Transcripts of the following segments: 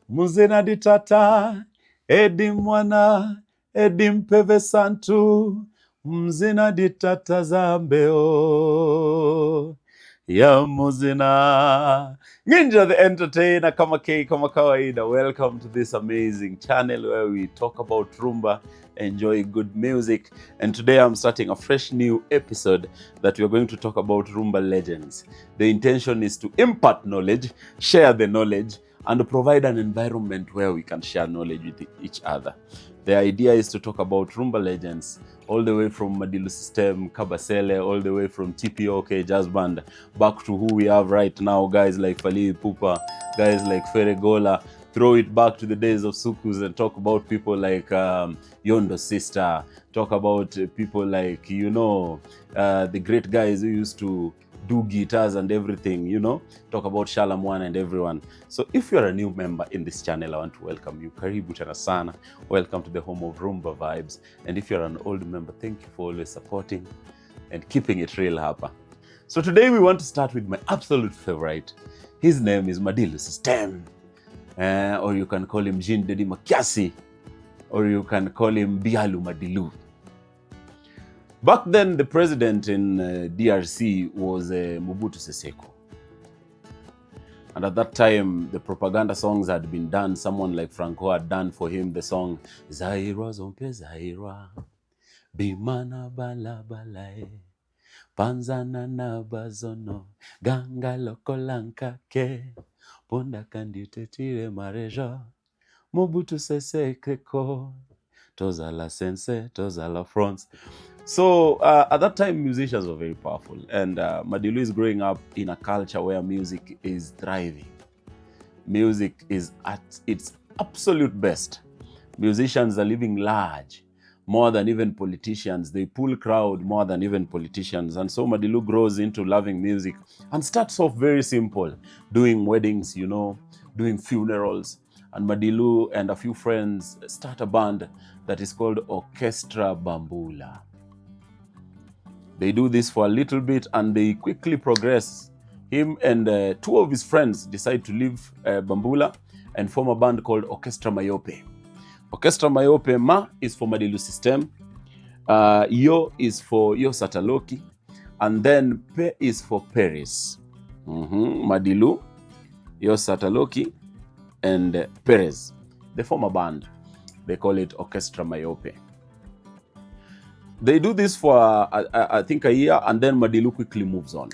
Muzena ditata edi mwana edi mpeve santu mzina ditata zambeo ya muzina. Ninja the entertainer, kama kawaida. Welcome to this amazing channel where we talk about rumba, enjoy good music, and today I'm starting a fresh new episode that we're going to talk about rumba legends. The intention is to impart knowledge, share the knowledge, and provide an environment where we can share knowledge with each other. The idea is to talk about rumba legends, all the way from Madilu System, Kabasele, all the way from TPOK Jazz Band, back to who we have right now, guys like Fali Pupa, guys like Feregola. Throw it back to the days of Sukus and talk about people like Yondo Sister, talk about people like, the great guys who used to do guitars and everything, talk about Shalamwan and everyone. So if you're a new member in this channel, I want to welcome you. Karibu tena sana. Welcome to the home of Rumba vibes. And if you're an old member, thank you for always supporting and keeping it real hapa. So today we want to start with my absolute favorite. His name is Madilu System. Or you can call him Jean Dedi Makiasi. Or you can call him Bialu Madilu. Back then, the president in DRC was Mobutu Sese Seko. And at that time, the propaganda songs had been done. Someone like Franco had done for him the song, Zairwa Zompe Zairwa, Bimana Bala Balae, Panzana na Bazono, Ganga Lokolanka Ke, Ponda Kanditetire Mareja, Mobutu Sese Seko, Tozala Sense, Tozala France. So at that time, musicians were very powerful, and Madilu is growing up in a culture where music is thriving. Music is at its absolute best. Musicians are living large, more than even politicians. They pull crowd more than even politicians. And so Madilu grows into loving music and starts off very simple, doing weddings, doing funerals. And Madilu and a few friends start a band that is called Orchestra Bambula. They do this for a little bit and they quickly progress. Him and two of his friends decide to leave Bambula and form a band called Orchestra Mayope. Orchestra Mayope, Ma is for Madilu System, Yo is for Yo Sataloki, and then Pe is for Perez. Madilu, Yo Sataloki, and Perez. They form a band. They call it Orchestra Mayope. They do this for, I think, a year, and then Madilu quickly moves on.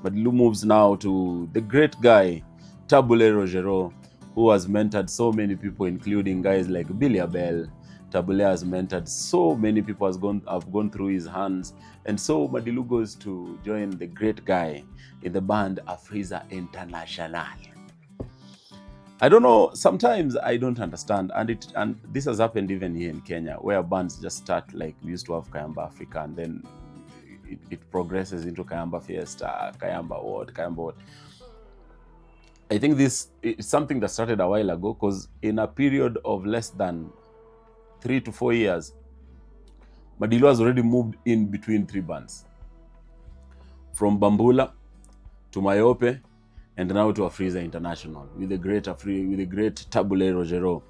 Madilu moves now to the great guy, Tabule Rogero, who has mentored so many people, including guys like Billy Abel. Tabule has mentored so many people, have gone through his hands. And so Madilu goes to join the great guy in the band Afriza International. I don't know, sometimes I don't understand, and this has happened even here in Kenya, where bands just start, like we used to have Kayamba Africa, and then it progresses into Kayamba Fiesta, Kayamba what. I think this is something that started a while ago, because in a period of less than 3 to 4 years, Madilu has already moved in between 3 bands. From Bambula to Mayope, and now to Afriza International with the great Tabule Rogero.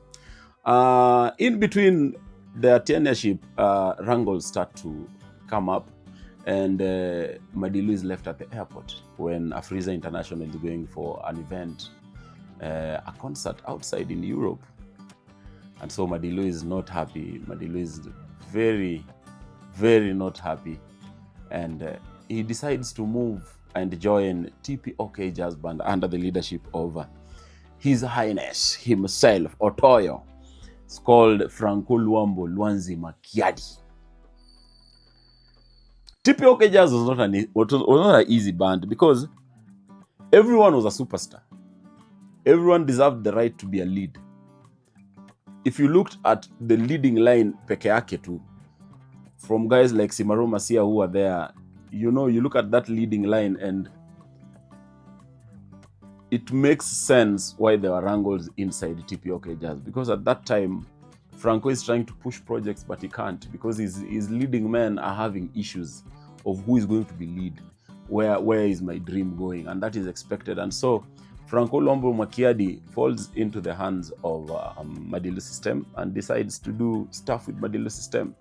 In between their tenureship, wrangles start to come up, and Madilu is left at the airport when Afriza International is going for an event, a concert outside in Europe. And so Madilu is not happy. Madilu is very, very not happy. And he decides to move and join TPOK Jazz Band under the leadership of His Highness himself, Otoyo. It's called Franco Luambo Luanzi Makiadi. TPOK Jazz was not an easy band, because everyone was a superstar. Everyone deserved the right to be a lead. If you looked at the leading line peke yake tu, from guys like Simaro Masia who are there. You know, you look at that leading line and it makes sense why there were wrangles inside TPOK Jazz, because at that time Franco is trying to push projects but he can't, because his leading men are having issues of who is going to be lead, where is my dream going, and that is expected. And so Franco Luambo Makiadi falls into the hands of Madilu System and decides to do stuff with Madilu System.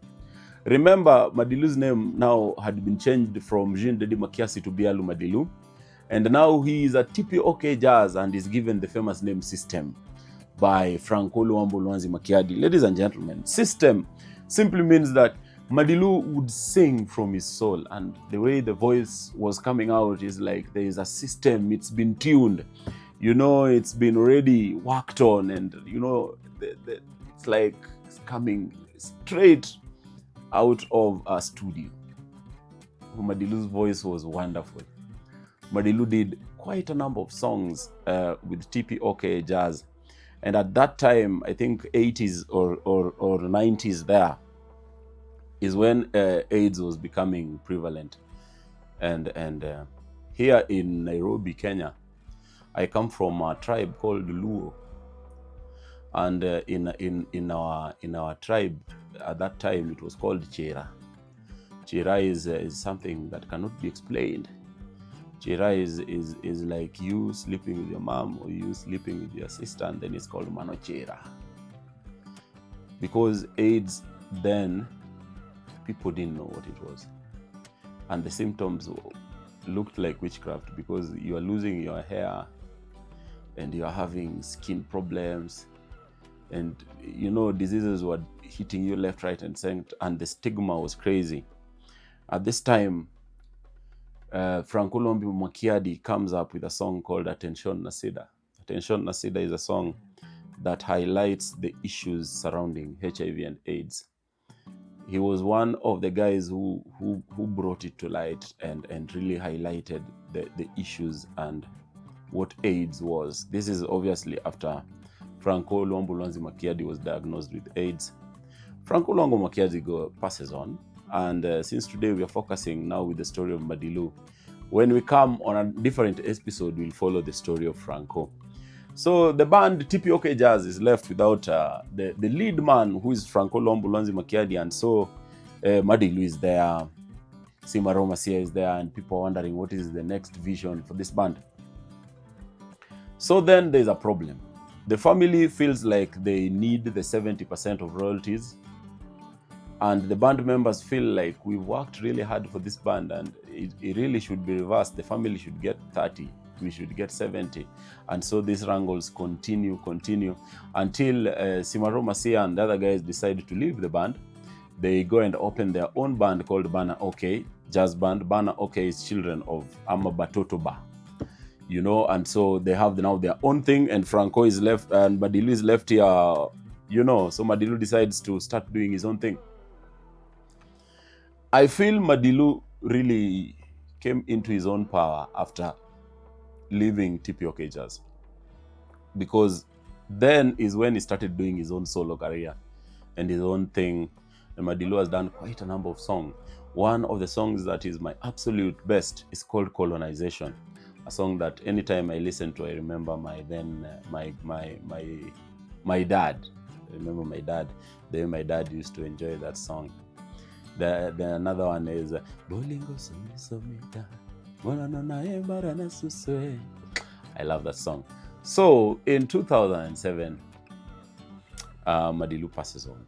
Remember, Madilu's name now had been changed from Jean Dedi Makiasi to Bialu Madilu, and now he is at TPOK Jazz and is given the famous name System by Franco Luambo Luanzi Makiadi. Ladies and gentlemen, System simply means that Madilu would sing from his soul, and the way the voice was coming out is like there is a system, it's been tuned, you know, it's been already worked on, and you know, it's like it's coming straight out of a studio. Madilu's voice was wonderful. Madilu did quite a number of songs with TPOK Jazz, and at that time, I think 80s or 90s there, is when AIDS was becoming prevalent. And here in Nairobi, Kenya, I come from a tribe called Luo, and in our tribe at that time it was called Chera. Chera is something that cannot be explained. Chera is like you sleeping with your mom or you sleeping with your sister, and then it's called Mano Chera. Because AIDS then, people didn't know what it was. And the symptoms looked like witchcraft, because you are losing your hair and you are having skin problems, and you know, diseases were hitting you left, right, and center, and the stigma was crazy. At this time, Franco Luambo Makiadi comes up with a song called Attention Nasida. Attention Nasida is a song that highlights the issues surrounding HIV and AIDS. He was one of the guys who brought it to light and really highlighted the issues and what AIDS was. This is obviously after Franco Luambo Luanzi Makiadi was diagnosed with AIDS. Franco Luambo Makiadi passes on, and since today we are focusing now with the story of Madilu, when we come on a different episode, we'll follow the story of Franco. So the band TPOK Jazz is left without the lead man, who is Franco Luambo Luanzi Makiadi, and so Madilu is there, Simaro Masia is there, and people are wondering what is the next vision for this band. So then there's a problem. The family feels like they need the 70% of royalties, and the band members feel like we've worked really hard for this band and it really should be reversed. The family should get 30, we should get 70. And so these wrangles continue until Simaro Masia and the other guys decide to leave the band. They go and open their own band called Bana OK, jazz band. Bana OK is children of Ama Batotoba, you know, and so they have now their own thing, and Franco is left and Madilu is left here, you know, so Madilu decides to start doing his own thing. I feel Madilu really came into his own power after leaving TPOK Jazz, because then is when he started doing his own solo career and his own thing. And Madilu has done quite a number of songs. One of the songs that is my absolute best is called Colonization, a song that anytime I listen to, I remember my dad. I remember my dad, the way my dad used to enjoy that song. Then another one is I love that song. So in 2007, Madilu passes on.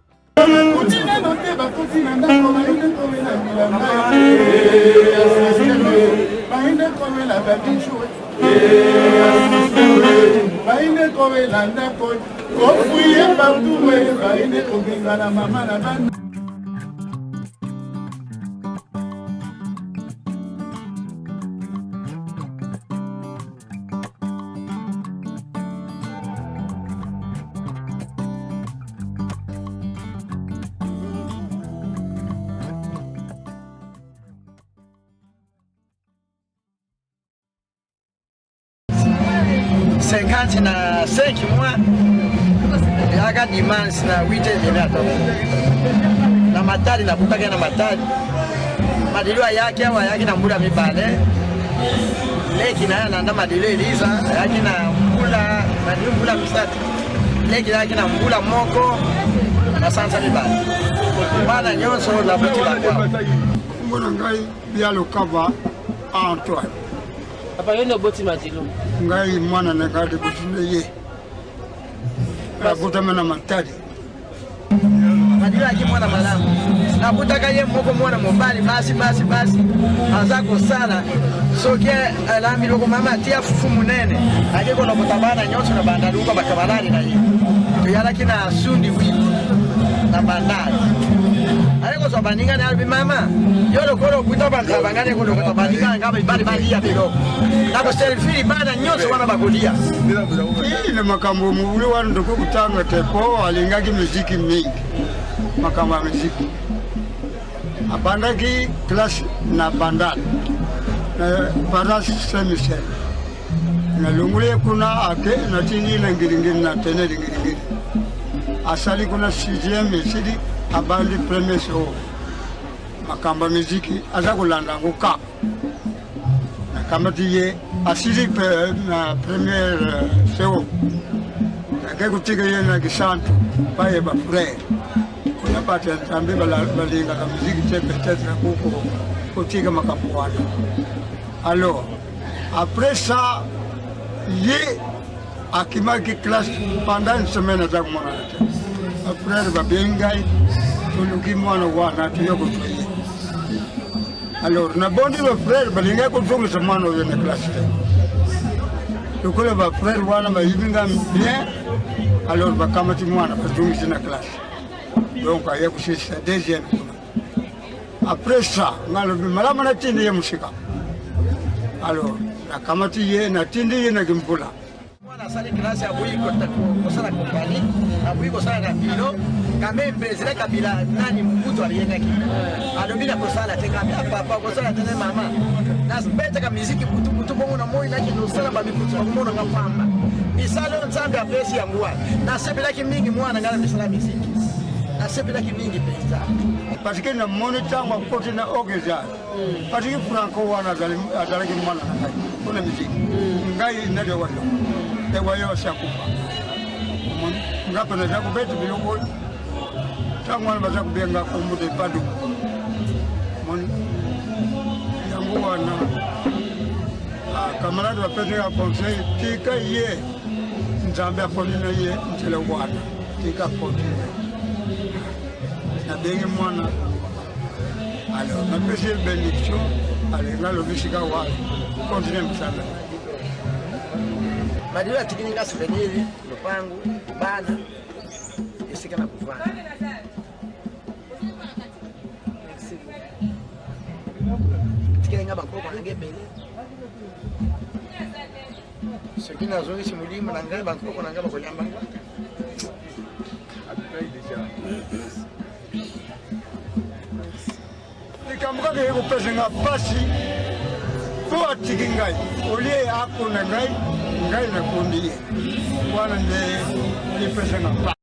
Na 5 mois, il y a des demandes, na 8 heures de la na matari na butaka na matari Madilu yake au yake na mbula mibale leki na nanda Madilu Eliza yake na mbula Madilu mbula misatu leki yake na mbula moko na sansa mibale bana nyonso la boti la kwa mbona ngai bialo kaba Antoine papa yone boti Madilu ngai mwana na ngadi botine ye Rabuta mena matari Madilu yake mwana malamu na butaka ye moko mwana mobali basi azako sala soke alami loko mama tia fufu munene akeko no mutabana nyonso na bandaluka bakabalani na ye to yala kina sundi wipo na bandali aleko so baninga na albi mama yolo kolo kuita bangane kolo kutabandika ngaba bali ya bilo na ko selfie bana nyonso wana bakolia ile makambo mubuli wana ndoko kutanga tepo alingaki muziki mingi makambo ya muziki abandaki class na bandali na paras semester na lungule kuna ake na tingi na ngiringiri na tene ngiringiri asali kuna 6e mesidi abandi premier show makamba muziki aza kulanda nguka na kama tiye asili na premier show ake kutika ye na kisantu paye ba frère kuna pata tambe balinga ka muziki tepe kuko kutika makapuana. Alors après ça ye akimaki classe pendant une semaine za kumona après ba bengai tuluki mwana wana tuyoko tuye. Alors na bondi ba frère balinga ko tungu semana yo na classe tukule ba frère wana ba yibinga bien. Alors ba kamati mwana ba tungu na classe donc aye kusisa deuxième. Après ça ngalo malama na tindi ye musika. Alors la kamati ye na tindi ye na gimpula mwana sali klasi ya bui ko sala kompani na bui ko sala na bilo kame president kabila nani mbuto aliyenga ki alobila ko sala tenga papa ko sala tena mama nas beta ka muziki kutu bongo na moyo na kino sala ba mikutu ko mona ngapamba misalo nzambe apesi ya ngwa na sebela ki mingi mwana ngala misala muziki na sebela ki mingi pesa parce que na monitor ma côté na ogeza parce que franco wana adala ki mwana na kai kuna muziki ngai na de walo de wayo shakupa ngapa na jaku betu biloko tangwana baza kubenga kumude padu mon yango wana camarade wapende ya conseil tika ye nzambe aponi na ye ntele wana tika poti na bengi mwana. Alors na pese benediction alenga lo bishika wa continue msala Madilu atikininga souvenir lupangu bana isika na kuvana tikininga bakoko na ngebele sekina zoi simulima na ngaba bakoko na ngaba kolyamba nikambuka ke ko pese nga pasi ko atikingai olie ako na ngai na kundi wana ne pese nga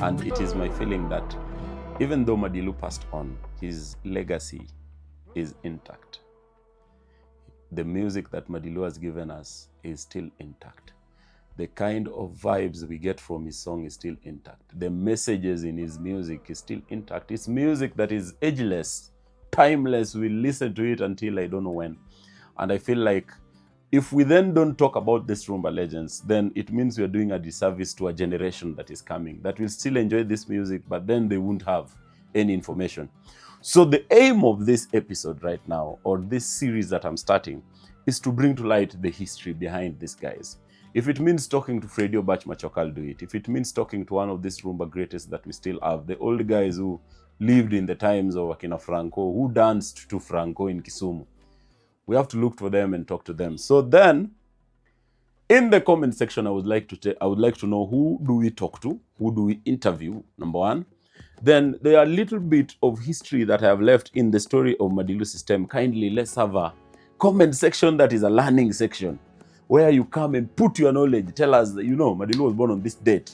And it is my feeling that even though Madilu passed on, his legacy is intact. The music that Madilu has given us is still intact. The kind of vibes we get from his song is still intact. The messages in his music is still intact. It's music that is ageless, timeless. We listen to it until I don't know when. And I feel like if we then don't talk about these Rhumba legends, then it means we are doing a disservice to a generation that is coming, that will still enjoy this music, but then they won't have any information. So the aim of this episode right now, or this series that I'm starting, is to bring to light the history behind these guys. If it means talking to Freddie Obach Machoka, I'll do it. If it means talking to one of these Rhumba greatest that we still have, the old guys who lived in the times of Akina Franco, who danced to Franco in Kisumu, we have to look for them and talk to them. So then, in the comment section, I would like to know, who do we talk to? Who do we interview? Number one. Then there are a little bit of history that I have left in the story of Madilu System. Kindly, let's have a comment section that is a learning section, where you come and put your knowledge. Tell us that, Madilu was born on this date,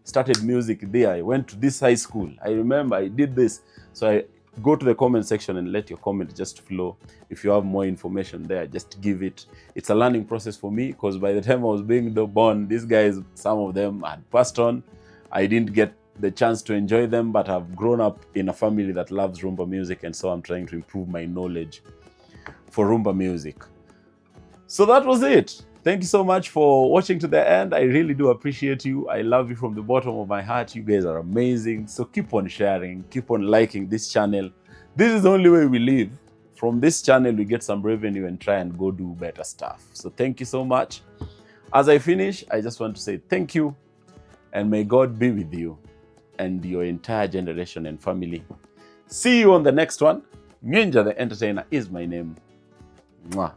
started music there. I went to this high school. I remember I did this. So I go to the comment section and let your comment just flow. If you have more information there, just give it. It's a learning process for me, because by the time I was being born, these guys, some of them had passed on. I didn't get the chance to enjoy them, but I've grown up in a family that loves Rhumba music, and so I'm trying to improve my knowledge for Rhumba music. So that was it. Thank you so much for watching to the end. I really do appreciate you. I love you from the bottom of my heart. You guys are amazing. So keep on sharing, keep on liking this channel. This is the only way we live. From this channel, we get some revenue and try and go do better stuff. So thank you so much. As I finish, I just want to say thank you, and may God be with you and your entire generation and family. See you on the next one. Ninja the Entertainer is my name. Mwah.